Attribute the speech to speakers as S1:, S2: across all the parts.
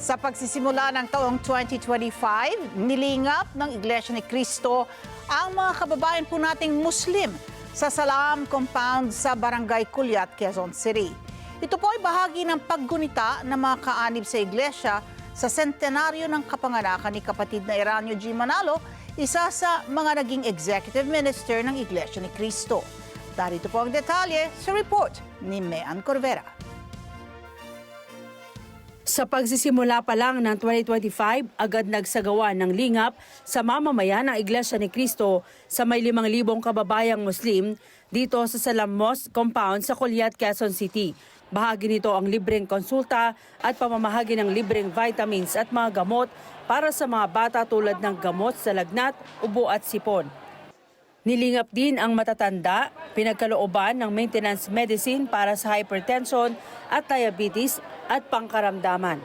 S1: Sa pagsisimula ng taong 2025, nilingap ng Iglesia ni Cristo ang mga kababayan po nating Muslim sa Salam Compound sa Barangay Culiat, Quezon City. Ito po ay bahagi ng paggunita ng mga kaanib sa Iglesia sa sentenaryo ng kapanganakan ni kapatid na Eranio G. Manalo, isa sa mga naging executive minister ng Iglesia ni Cristo. Darito po ang detalye sa report ni Mean Corvera.
S2: Sa pagsisimula pa lang ng 2025, agad nagsagawa ng lingap sa mamamayan ng Iglesia ni Cristo sa may 5,000 kababayang Muslim dito sa Salam Mosque Compound sa Culiat, Quezon City. Bahagi nito ang libreng konsulta at pamamahagi ng libreng vitamins at mga gamot para sa mga bata tulad ng gamot sa lagnat, ubo at sipon. Nilingap din ang matatanda, pinagkalooban ng maintenance medicine para sa hypertension at diabetes at pangkaramdaman.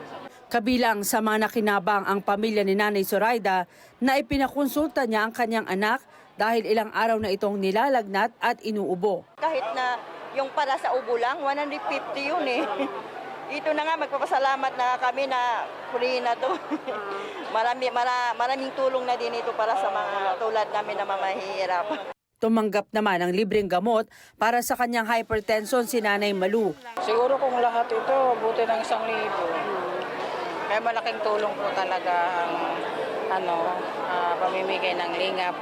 S2: Kabilang sa mga nakinabang ang pamilya ni Nanay Zoraida na ipinakonsulta niya ang kanyang anak dahil ilang araw na itong nilalagnat at inuubo.
S3: Kahit na yung para sa ubo lang, 150 yun eh. Ito na nga, magpapasalamat na kami na free na to. Maraming tulong na din ito para sa mga tulad namin na mamahihirap.
S2: Tumanggap naman ng libreng gamot para sa kanyang hypertension si Nanay Malu.
S4: Siguro kung lahat ito, buti ng 1,000. Kaya malaking tulong po talaga ang pamimigay ng lingap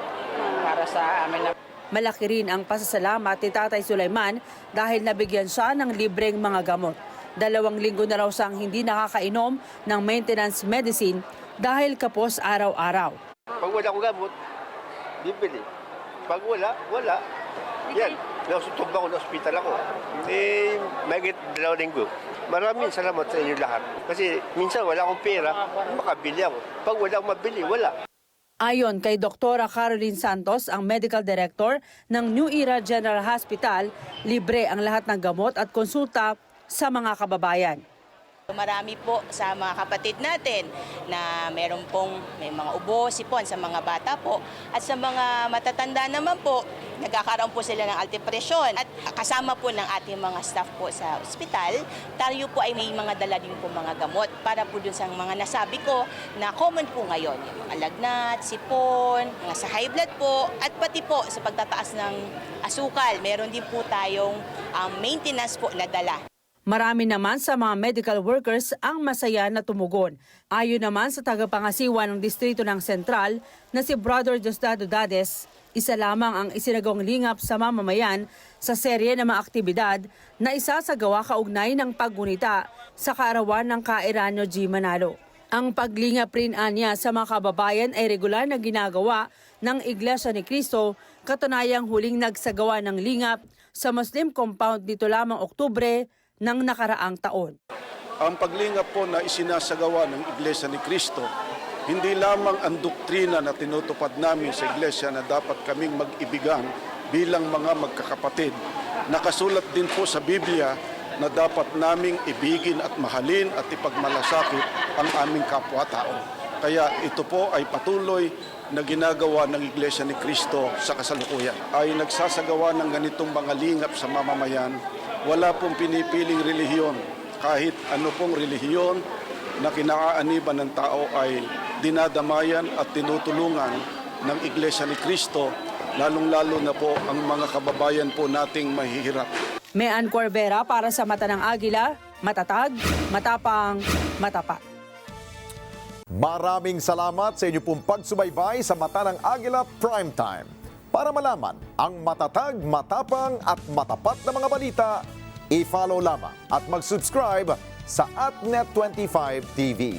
S4: para sa amin.
S2: Malaki rin ang pasasalamat ni Tatay Sulaiman dahil nabigyan siya ng libreng mga gamot. 2 linggo na raw siyang hindi nakakainom ng maintenance medicine dahil kapos araw-araw.
S5: Pag wala akong gamot, bibili. Pag wala, wala. Yan, nasutog ako na ospital ako. Mahigit 2 linggo. Maraming salamat sa inyo lahat. Kasi minsan wala akong pera, makabili ako. Pag wala akong mabili, wala.
S2: Ayon kay Dr. Caroline Santos, ang Medical Director ng New Era General Hospital, libre ang lahat ng gamot at konsulta sa mga kababayan.
S3: Marami po sa mga kapatid natin na may mga ubo, sipon sa mga bata po. At sa mga matatanda naman po, nagkakaroon po sila ng altepresyon. At kasama po ng ating mga staff po sa ospital, tayo po ay may mga dala din po mga gamot para po dun sa mga nasabi ko na common po ngayon. Yung mga lagnat, sipon, mga sa high blood po, at pati po sa pagtataas ng asukal. Meron din po tayong maintenance po na dala.
S2: Marami naman sa mga medical workers ang masaya na tumugon. Ayon naman sa tagapangasiwa ng distrito ng Sentral na si Brother Diosdado Dades, isa lamang ang isinagawang lingap sa mamamayan sa serye ng mga aktibidad na isasagawa kaugnay ng paggunita sa kaarawan ng Eranio G. Manalo. Ang paglingap rin anya sa mga kababayan ay regular na ginagawa ng Iglesia ni Cristo, katunayang huling nagsagawa ng lingap sa Muslim compound dito lamang Oktubre ng nakaraang taon.
S6: Ang paglingap po na isinasagawa ng Iglesia ni Cristo, hindi lamang ang doktrina na tinutupad namin sa Iglesia na dapat kaming mag-ibigan bilang mga magkakapatid. Nakasulat din po sa Biblia na dapat naming ibigin at mahalin at ipagmalasakit ang aming kapwa-tao. Kaya ito po ay patuloy na ginagawa ng Iglesia ni Cristo sa kasalukuyan. Ay nagsasagawa ng ganitong mga lingap sa mamamayan. Wala pong pinipiling relihiyon. Kahit ano pong relihiyon na kinakaaniban ng tao ay dinadamayan at tinutulungan ng Iglesia ni Cristo, lalong-lalo na po ang mga kababayan po nating mahihirap.
S2: Mean Corvera para sa Mata ng Agila, matatag, matapang, matapat.
S7: Maraming salamat sa inyo pong pagsubaybay sa Mata ng Agila Primetime. Para malaman ang matatag, matapang at matapat na mga balita, i-follow lamang at mag-subscribe sa @Net25 TV.